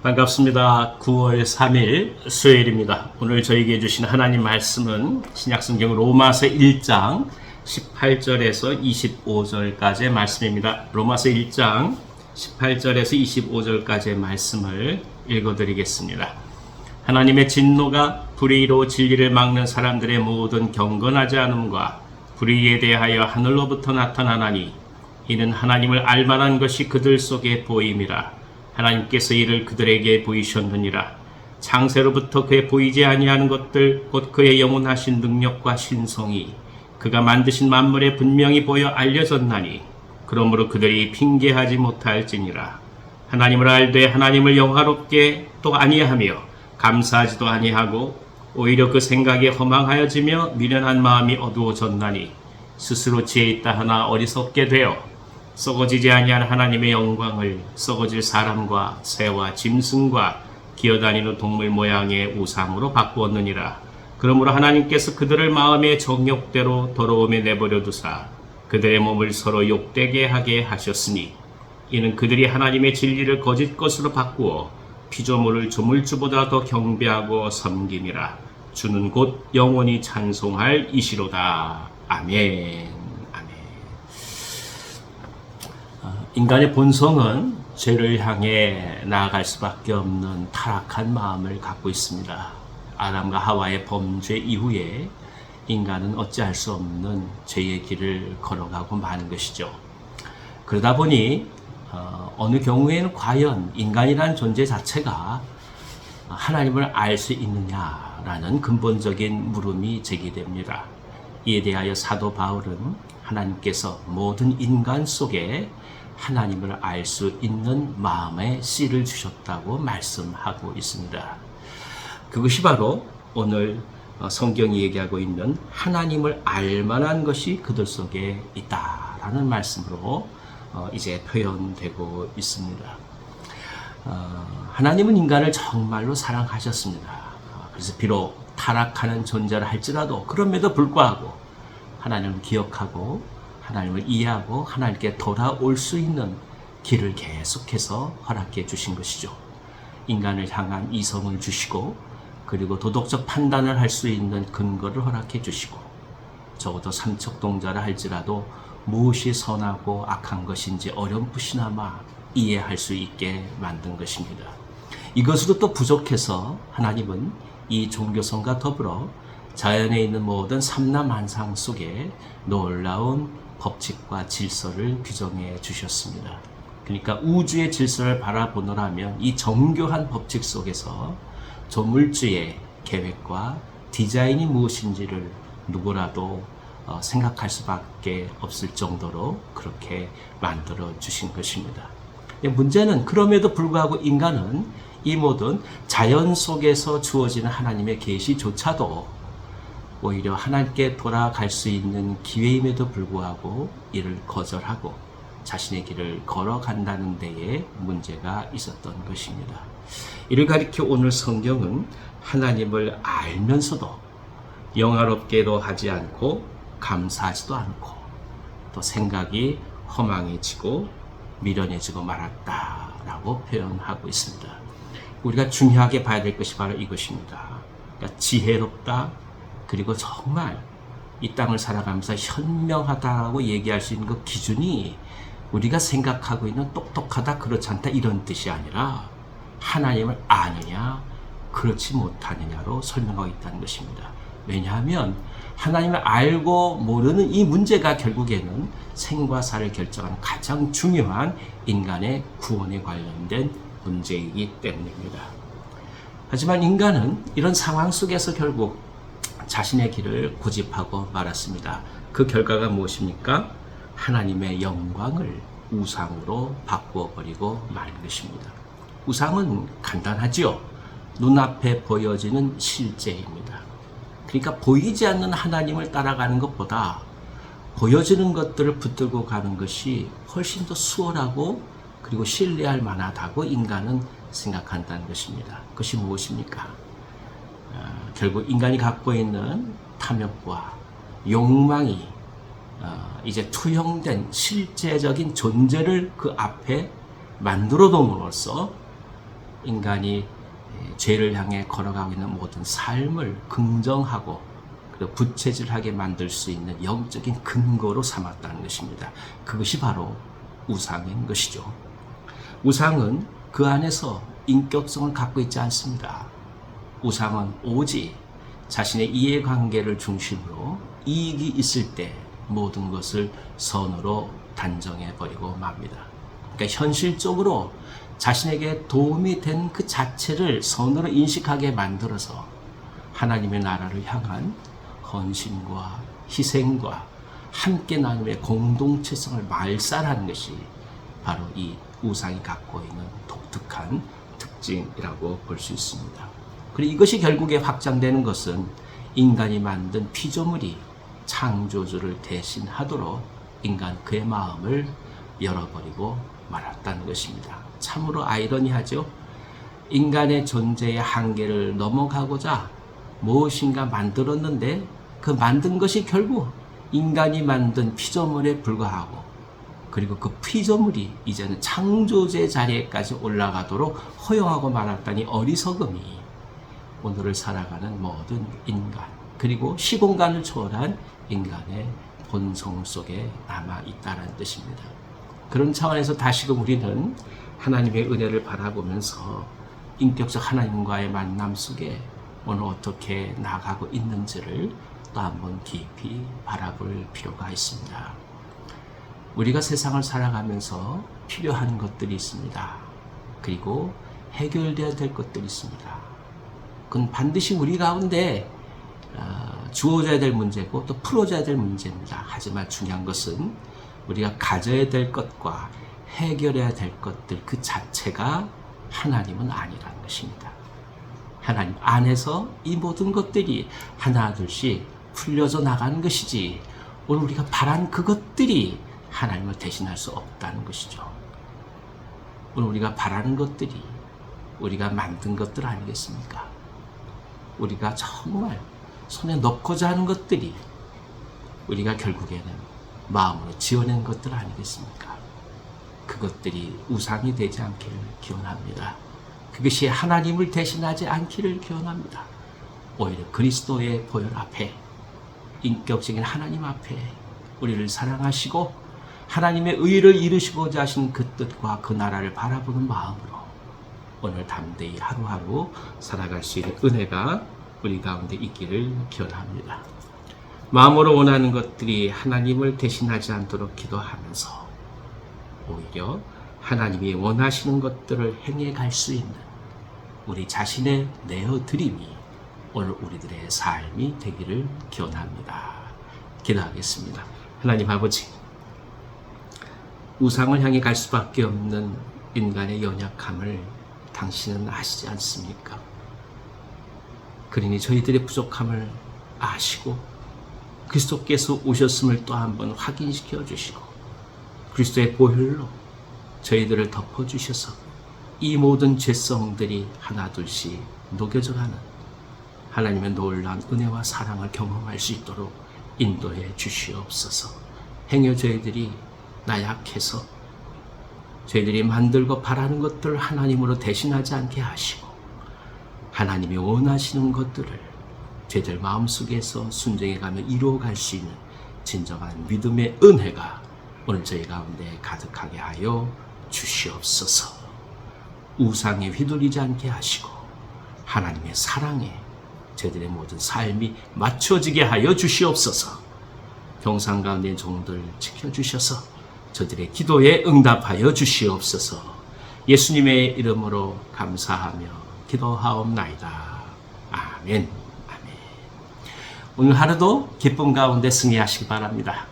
반갑습니다. 9월 3일 수요일입니다. 오늘 저에게 주신 하나님 말씀은 신약성경 로마서 1장 18절에서 25절까지의 말씀입니다. 로마서 1장 18절에서 25절까지의 말씀을 읽어드리겠습니다. 하나님의 진노가 불의로 진리를 막는 사람들의 모든 경건하지 않음과 불의에 대하여 하늘로부터 나타나나니 이는 하나님을 알만한 것이 그들 속에 보임이라. 하나님께서 이를 그들에게 보이셨느니라. 창세로부터 그의 보이지 아니하는 것들 곧 그의 영원하신 능력과 신성이 그가 만드신 만물에 분명히 보여 알려졌나니 그러므로 그들이 핑계하지 못할지니라. 하나님을 알되 하나님을 영화롭게 또 아니하며 감사하지도 아니하고 오히려 그 생각에 허망하여지며 미련한 마음이 어두워졌나니 스스로 지혜 있다 하나 어리석게 되어 썩어지지 아니한 하나님의 영광을 썩어질 사람과 새와 짐승과 기어다니는 동물 모양의 우상으로 바꾸었느니라. 그러므로 하나님께서 그들을 마음의 정욕대로 더러움에 내버려 두사 그들의 몸을 서로 욕되게 하게 하셨으니 이는 그들이 하나님의 진리를 거짓 것으로 바꾸어 피조물을 조물주보다 더 경배하고 섬김이라. 주는 곧 영원히 찬송할 이시로다. 아멘. 인간의 본성은 죄를 향해 나아갈 수밖에 없는 타락한 마음을 갖고 있습니다. 아담과 하와의 범죄 이후에 인간은 어찌할 수 없는 죄의 길을 걸어가고 마는 것이죠. 그러다 보니 어느 경우에는 과연 인간이라는 존재 자체가 하나님을 알 수 있느냐라는 근본적인 물음이 제기됩니다. 이에 대하여 사도 바울은 하나님께서 모든 인간 속에 하나님을 알 수 있는 마음의 씨를 주셨다고 말씀하고 있습니다. 그것이 바로 오늘 성경이 얘기하고 있는 하나님을 알 만한 것이 그들 속에 있다라는 말씀으로 이제 표현되고 있습니다. 하나님은 인간을 정말로 사랑하셨습니다. 그래서 비록 타락하는 존재를 할지라도 그럼에도 불구하고 하나님을 기억하고 하나님을 이해하고 하나님께 돌아올 수 있는 길을 계속해서 허락해 주신 것이죠. 인간을 향한 이성을 주시고 그리고 도덕적 판단을 할 수 있는 근거를 허락해 주시고 적어도 삼척동자라 할지라도 무엇이 선하고 악한 것인지 어렴풋이나마 이해할 수 있게 만든 것입니다. 이것으로 또 부족해서 하나님은 이 종교성과 더불어 자연에 있는 모든 삼라만상 속에 놀라운 법칙과 질서를 규정해 주셨습니다. 그러니까 우주의 질서를 바라보노라면 이 정교한 법칙 속에서 조물주의 계획과 디자인이 무엇인지를 누구라도 생각할 수밖에 없을 정도로 그렇게 만들어 주신 것입니다. 문제는 그럼에도 불구하고 인간은 이 모든 자연 속에서 주어지는 하나님의 계시조차도 오히려 하나님께 돌아갈 수 있는 기회임에도 불구하고 이를 거절하고 자신의 길을 걸어간다는 데에 문제가 있었던 것입니다. 이를 가리켜 오늘 성경은 하나님을 알면서도 영화롭게도 하지 않고 감사하지도 않고 또 생각이 허망해지고 미련해지고 말았다라고 표현하고 있습니다. 우리가 중요하게 봐야 될 것이 바로 이것입니다. 그러니까 지혜롭다 그리고 정말 이 땅을 살아가면서 현명하다고 얘기할 수 있는 그 기준이 우리가 생각하고 있는 똑똑하다 그렇지 않다 이런 뜻이 아니라 하나님을 아느냐 그렇지 못하느냐로 설명하고 있다는 것입니다. 왜냐하면 하나님을 알고 모르는 이 문제가 결국에는 생과 사를 결정하는 가장 중요한 인간의 구원에 관련된 문제이기 때문입니다. 하지만 인간은 이런 상황 속에서 결국 자신의 길을 고집하고 말았습니다. 그 결과가 무엇입니까? 하나님의 영광을 우상으로 바꾸어버리고 말 것입니다. 우상은 간단하지요. 눈앞에 보여지는 실제입니다. 그러니까 보이지 않는 하나님을 따라가는 것보다 보여지는 것들을 붙들고 가는 것이 훨씬 더 수월하고 그리고 신뢰할 만하다고 인간은 생각한다는 것입니다. 그것이 무엇입니까? 결국 인간이 갖고 있는 탐욕과 욕망이 이제 투영된 실제적인 존재를 그 앞에 만들어 둠으로써 인간이 죄를 향해 걸어가고 있는 모든 삶을 긍정하고 부채질하게 만들 수 있는 영적인 근거로 삼았다는 것입니다. 그것이 바로 우상인 것이죠. 우상은 그 안에서 인격성을 갖고 있지 않습니다. 우상은 오직 자신의 이해관계를 중심으로 이익이 있을 때 모든 것을 선으로 단정해버리고 맙니다. 그러니까 현실적으로 자신에게 도움이 된 그 자체를 선으로 인식하게 만들어서 하나님의 나라를 향한 헌신과 희생과 함께 나눔의 공동체성을 말살하는 것이 바로 이 우상이 갖고 있는 독특한 특징이라고 볼 수 있습니다. 그리고 이것이 결국에 확장되는 것은 인간이 만든 피조물이 창조주를 대신하도록 인간 그의 마음을 열어버리고 말았다는 것입니다. 참으로 아이러니하죠. 인간의 존재의 한계를 넘어가고자 무엇인가 만들었는데 그 만든 것이 결국 인간이 만든 피조물에 불과하고 그리고 그 피조물이 이제는 창조주의 자리에까지 올라가도록 허용하고 말았다니 어리석음이 오늘을 살아가는 모든 인간 그리고 시공간을 초월한 인간의 본성 속에 남아있다는 뜻입니다. 그런 차원에서 다시금 우리는 하나님의 은혜를 바라보면서 인격적 하나님과의 만남 속에 오늘 어떻게 나가고 있는지를 또 한번 깊이 바라볼 필요가 있습니다. 우리가 세상을 살아가면서 필요한 것들이 있습니다. 그리고 해결되어야 될 것들이 있습니다. 그건 반드시 우리 가운데 주어져야 될 문제고 또 풀어져야 될 문제입니다. 하지만 중요한 것은 우리가 가져야 될 것과 해결해야 될 것들 그 자체가 하나님은 아니라는 것입니다. 하나님 안에서 이 모든 것들이 하나둘씩 풀려져 나가는 것이지 오늘 우리가 바란 그것들이 하나님을 대신할 수 없다는 것이죠. 오늘 우리가 바라는 것들이 우리가 만든 것들 아니겠습니까? 우리가 정말 손에 넣고자 하는 것들이 우리가 결국에는 마음으로 지어낸 것들 아니겠습니까? 그것들이 우상이 되지 않기를 기원합니다. 그것이 하나님을 대신하지 않기를 기원합니다. 오히려 그리스도의 보혈 앞에 인격적인 하나님 앞에 우리를 사랑하시고 하나님의 의를 이루시고자 하신 그 뜻과 그 나라를 바라보는 마음으로 오늘 담대히 하루하루 살아갈 수 있는 은혜가 우리 가운데 있기를 기원합니다. 마음으로 원하는 것들이 하나님을 대신하지 않도록 기도하면서 오히려 하나님이 원하시는 것들을 행해 갈 수 있는 우리 자신의 내어드림이 오늘 우리들의 삶이 되기를 기원합니다. 기도하겠습니다. 하나님 아버지, 우상을 향해 갈 수밖에 없는 인간의 연약함을 당신은 아시지 않습니까? 그러니 저희들의 부족함을 아시고 그리스도께서 오셨음을 또 한번 확인시켜 주시고 그리스도의 보혈로 저희들을 덮어주셔서 이 모든 죄성들이 하나둘씩 녹여져가는 하나님의 놀라운 은혜와 사랑을 경험할 수 있도록 인도해 주시옵소서. 행여 저희들이 나약해서 저희들이 만들고 바라는 것들을 하나님으로 대신하지 않게 하시고 하나님이 원하시는 것들을 저희들 마음속에서 순종해가며 이루어갈 수 있는 진정한 믿음의 은혜가 오늘 저희 가운데 가득하게 하여 주시옵소서. 우상에 휘둘리지 않게 하시고 하나님의 사랑에 저희들의 모든 삶이 맞춰지게 하여 주시옵소서. 경상 가운데 종들 지켜주셔서 저들의 기도에 응답하여 주시옵소서. 예수님의 이름으로 감사하며 기도하옵나이다. 아멘. 아멘. 오늘 하루도 기쁨 가운데 승리하시기 바랍니다.